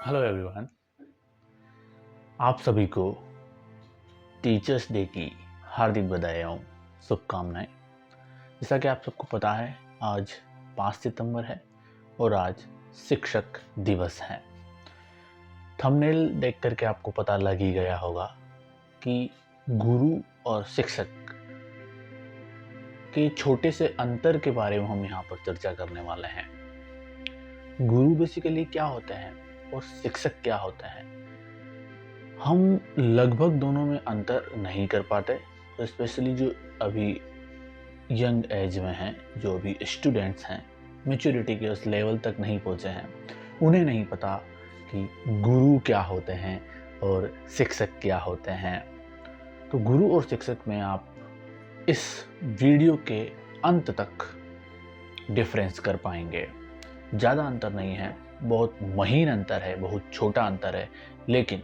Hello everyone. आप सभी को टीचर्स डे की हार्दिक बधाइयाँ, शुभकामनाएं। जैसा कि आप सबको पता है, आज 5 सितंबर है और आज शिक्षक दिवस है। थंबनेल देख करके आपको पता लग ही गया होगा कि गुरु और शिक्षक के छोटे से अंतर के बारे में हम यहाँ पर चर्चा करने वाले हैं। गुरु बेसिकली क्या होते हैं और शिक्षक क्या होते हैं, हम लगभग दोनों में अंतर नहीं कर पाते। तो स्पेशली जो अभी यंग एज में हैं, जो अभी स्टूडेंट्स हैं, मैच्योरिटी के उस लेवल तक नहीं पहुंचे हैं, उन्हें नहीं पता कि गुरु क्या होते हैं और शिक्षक क्या होते हैं। तो गुरु और शिक्षक में आप इस वीडियो के अंत तक डिफरेंस कर पाएंगे। ज़्यादा अंतर नहीं है, बहुत महीन अंतर है, बहुत छोटा अंतर है, लेकिन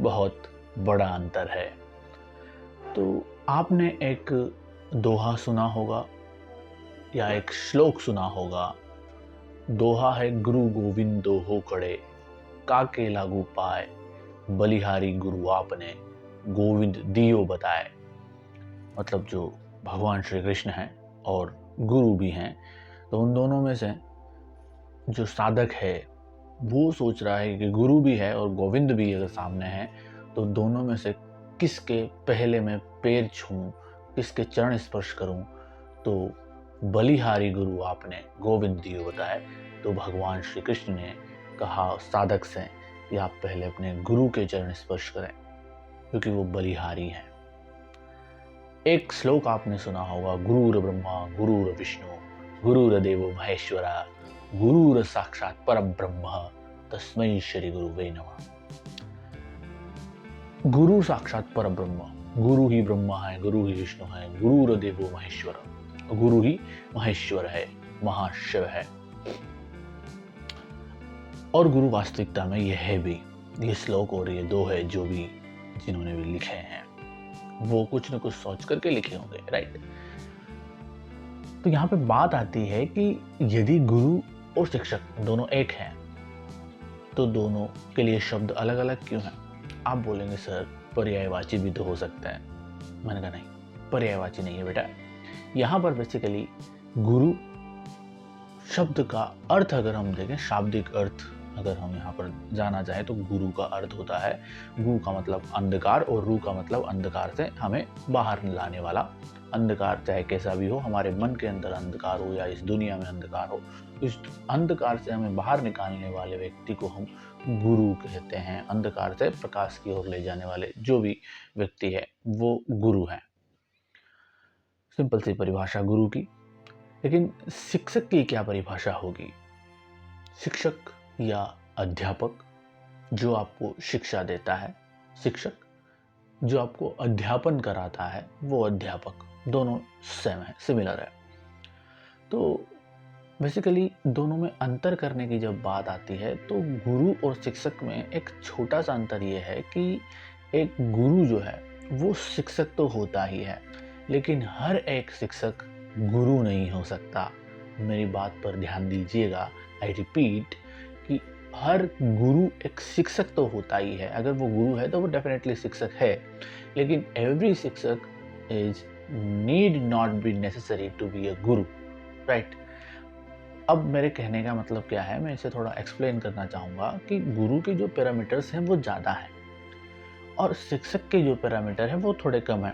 बहुत बड़ा अंतर है। तो आपने एक दोहा सुना होगा या एक श्लोक सुना होगा। दोहा है, गुरु गोविंद दोहो खड़े, काके लागू पाए, बलिहारी गुरु आपने, गोविंद दियो बताए। मतलब जो भगवान श्री कृष्ण हैं और गुरु भी हैं, तो उन दोनों में से जो साधक है वो सोच रहा है कि गुरु भी है और गोविंद भी अगर सामने है, तो दोनों में से किसके पहले मैं पैर छूं, किसके चरण स्पर्श करूं। तो बलिहारी गुरु आपने, गोविंद दियो बताए। तो भगवान श्री कृष्ण ने कहा साधक से कि आप पहले अपने गुरु के चरण स्पर्श करें, क्योंकि वो बलिहारी हैं। एक श्लोक आपने सुना होगा, गुरुर ब्रह्मा गुरुर विष्णु गुरुर देवो महेश्वरा गुरुर साक्षात परब्रह्म तस्मै श्री गुरुवे नमः। गुरु साक्षात परब्रह्म, गुरु ही ब्रह्मा है, गुरु ही विष्णु है, गुरुर देवो महेश्वर, गुरु ही महेश्वर है, महाशिव है। और गुरु वास्तविकता में यह है भी। ये श्लोक और ये दो है जो भी जिन्होंने भी लिखे हैं वो कुछ न कुछ सोच करके लिखे होंगे, राइट। तो यहाँ पे बात आती है कि यदि गुरु और शिक्षक दोनों एक हैं, तो दोनों के लिए शब्द अलग अलग क्यों हैं? आप बोलेंगे सर पर्यायवाची भी तो हो सकता है। मैंने कहा नहीं, पर्यायवाची नहीं है बेटा। यहाँ पर बेसिकली गुरु शब्द का अर्थ अगर हम देखें, शाब्दिक अर्थ अगर हम यहाँ पर जाना चाहे, तो गुरु का अर्थ होता है, गु का मतलब अंधकार और रू का मतलब अंधकार से हमें बाहर लाने वाला। अंधकार चाहे कैसा भी हो, हमारे मन के अंदर अंधकार हो या इस दुनिया में अंधकार हो, इस अंधकार से हमें बाहर निकालने वाले व्यक्ति को हम गुरु कहते हैं। अंधकार से प्रकाश की ओर ले जाने वाले जो भी व्यक्ति है वो गुरु है। सिंपल सी परिभाषा गुरु की। लेकिन शिक्षक की क्या परिभाषा होगी? शिक्षक या अध्यापक जो आपको शिक्षा देता है, शिक्षक जो आपको अध्यापन कराता है वो अध्यापक, दोनों सेम है, सिमिलर है। तो बेसिकली दोनों में अंतर करने की जब बात आती है, तो गुरु और शिक्षक में एक छोटा सा अंतर ये है कि एक गुरु जो है वो शिक्षक तो होता ही है, लेकिन हर एक शिक्षक गुरु नहीं हो सकता। मेरी बात पर ध्यान दीजिएगा, आई रिपीट कि हर गुरु एक शिक्षक तो होता ही है। अगर वो गुरु है तो वो डेफिनेटली शिक्षक है, लेकिन एवरी शिक्षक is need not be necessary to be a guru, right. अब मेरे कहने का मतलब क्या है, मैं इसे थोड़ा एक्सप्लेन करना चाहूँगा कि गुरु के जो पैरामीटर्स हैं वो ज़्यादा हैं और शिक्षक के जो पैरामीटर हैं वो थोड़े कम हैं।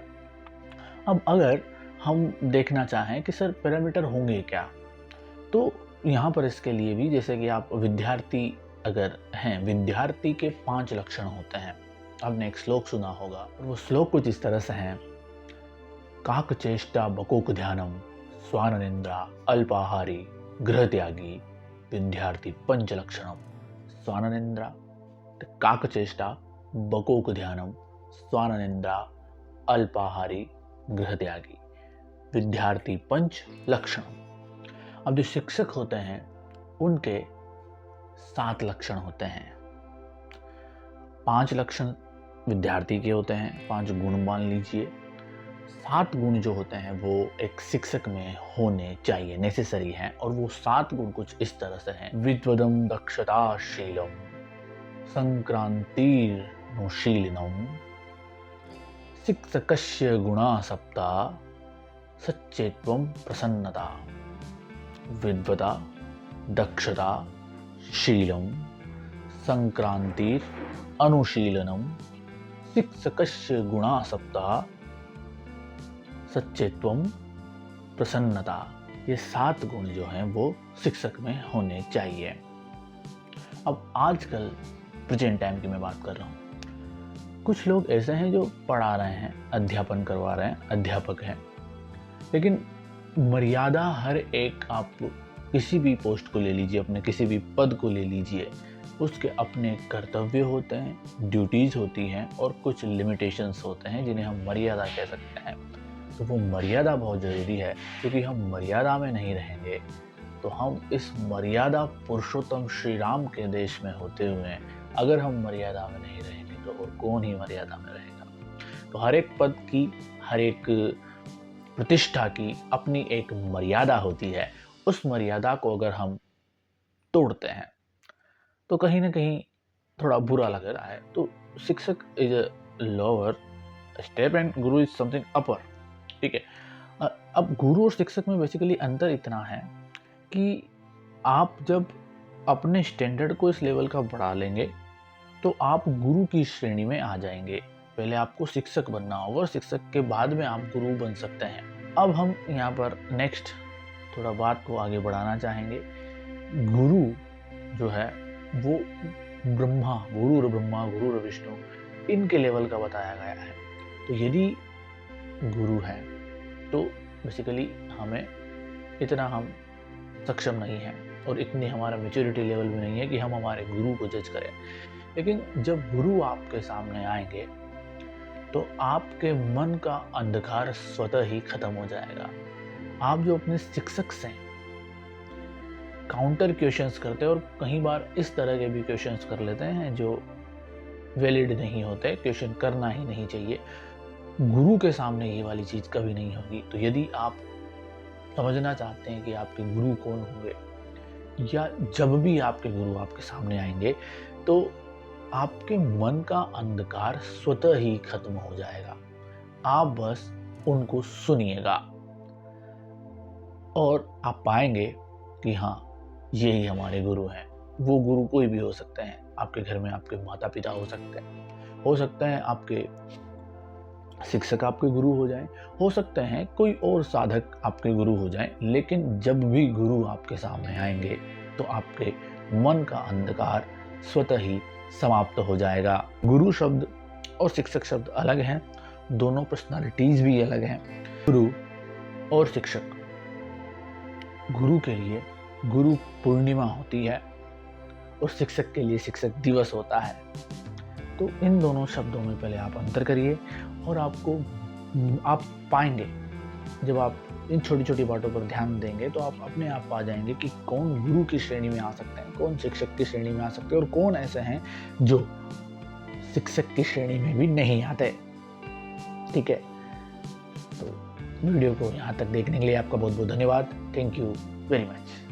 अब अगर हम देखना चाहें कि सर पैरामीटर होंगे क्या, तो यहाँ पर इसके लिए भी, जैसे कि आप विद्यार्थी अगर हैं, विद्यार्थी के 5 लक्षण होते हैं। आपने एक श्लोक सुना होगा, वो श्लोक कुछ इस तरह से हैं, काक चेष्टा बकोक ध्यानम स्वाननिंद्रा अल्पाहारी गृह त्यागी विद्यार्थी पंचलक्षणम। स्वाननिंद्रा, काक चेष्टा बकोक ध्यानम स्वाननिंद्रा अल्पाहारी गृह त्यागी विद्यार्थी पंच लक्षण। अब जो शिक्षक होते हैं उनके 7 लक्षण होते हैं। 5 लक्षण विद्यार्थी के होते हैं, 5 गुण मान लीजिए। 7 गुण जो होते हैं वो एक शिक्षक में होने चाहिए, नेसेसरी हैं। और वो 7 गुण कुछ इस तरह से हैं, विद्वदम दक्षता शीलम संक्रांतिर्नुशीलिनं शिक्षकस्य गुणा सप्ता सच्चेत्वं प्रसन्नता विद्वता दक्षता शीलं संक्रांतिर अनुशीलनम शिक्षकस्य गुणा सप्ता सच्चेत्वम प्रसन्नता। ये 7 गुण जो हैं वो शिक्षक में होने चाहिए। अब आजकल प्रेजेंट टाइम की मैं बात कर रहा हूँ, कुछ लोग ऐसे हैं जो पढ़ा रहे हैं, अध्यापन करवा रहे हैं, अध्यापक हैं, लेकिन मर्यादा हर एक, आप किसी भी पोस्ट को ले लीजिए, अपने किसी भी पद को ले लीजिए, उसके अपने कर्तव्य होते हैं, ड्यूटीज़ होती हैं और कुछ लिमिटेशंस होते हैं जिन्हें हम मर्यादा कह सकते हैं। तो वो मर्यादा बहुत ज़रूरी है, क्योंकि हम मर्यादा में नहीं रहेंगे तो हम इस मर्यादा पुरुषोत्तम श्री राम के देश में होते हुए अगर हम मर्यादा में नहीं रहेंगे तो और कौन ही मर्यादा में रहेगा। तो हर एक पद की, हर एक प्रतिष्ठा की अपनी एक मर्यादा होती है। उस मर्यादा को अगर हम तोड़ते हैं तो कहीं ना कहीं थोड़ा बुरा लग रहा है। तो शिक्षक is a lower step and Guru is something अपर। ठीक है, अब गुरु और शिक्षक में बेसिकली अंतर इतना है कि आप जब अपने स्टैंडर्ड को इस लेवल का बढ़ा लेंगे तो आप गुरु की श्रेणी में आ जाएंगे। पहले आपको शिक्षक बनना होगा और शिक्षक के बाद में आप गुरु बन सकते हैं। अब हम यहाँ पर नेक्स्ट थोड़ा बात को आगे बढ़ाना चाहेंगे। गुरु जो है वो गुरु गुरु विष्णु, इनके लेवल का बताया गया है। तो यदि गुरु है तो बेसिकली हमें इतना हम सक्षम नहीं है और इतनी हमारा मैच्योरिटी लेवल भी नहीं है कि हम हमारे गुरु को जज करें। लेकिन जब गुरु आपके सामने आएंगे तो आपके मन का अंधकार स्वतः ही खत्म हो जाएगा। आप जो अपने शिक्षक से काउंटर क्वेश्चंस करते हैं, और कई बार इस तरह के भी क्वेश्चंस कर लेते हैं जो वैलिड नहीं होते, क्वेश्चन करना ही नहीं चाहिए। गुरु के सामने ये वाली चीज़ कभी नहीं होगी। तो यदि आप समझना चाहते हैं कि आपके गुरु कौन होंगे, या जब भी आपके गुरु आपके सामने आएंगे तो आपके मन का अंधकार स्वतः ही खत्म हो जाएगा। आप बस उनको सुनिएगा और आप पाएंगे कि हाँ, यही हमारे गुरु हैं। वो गुरु कोई भी हो सकते हैं। आपके घर में आपके माता पिता हो सकते हैं आपके शिक्षक आपके गुरु हो जाएं, हो सकते हैं कोई और साधक आपके गुरु हो जाएं। लेकिन जब भी गुरु आपके सामने आएंगे तो आपके मन का अंधकार स्वतः ही समाप्त हो जाएगा। गुरु शब्द और शिक्षक शब्द अलग हैं, दोनों पर्सनालिटीज भी अलग हैं। गुरु और शिक्षक, गुरु के लिए गुरु पूर्णिमा होती है और शिक्षक के लिए शिक्षक दिवस होता है। तो इन दोनों शब्दों में पहले आप अंतर करिए और आप पाएंगे, जब आप इन छोटी छोटी बातों पर ध्यान देंगे तो आप अपने आप पा जाएंगे कि कौन गुरु की श्रेणी में आ सकते हैं, कौन शिक्षक की श्रेणी में आ सकते हैं और कौन ऐसे हैं जो शिक्षक की श्रेणी में भी नहीं आते। ठीक है, तो वीडियो को यहाँ तक देखने के लिए आपका बहुत बहुत धन्यवाद। Thank you very much.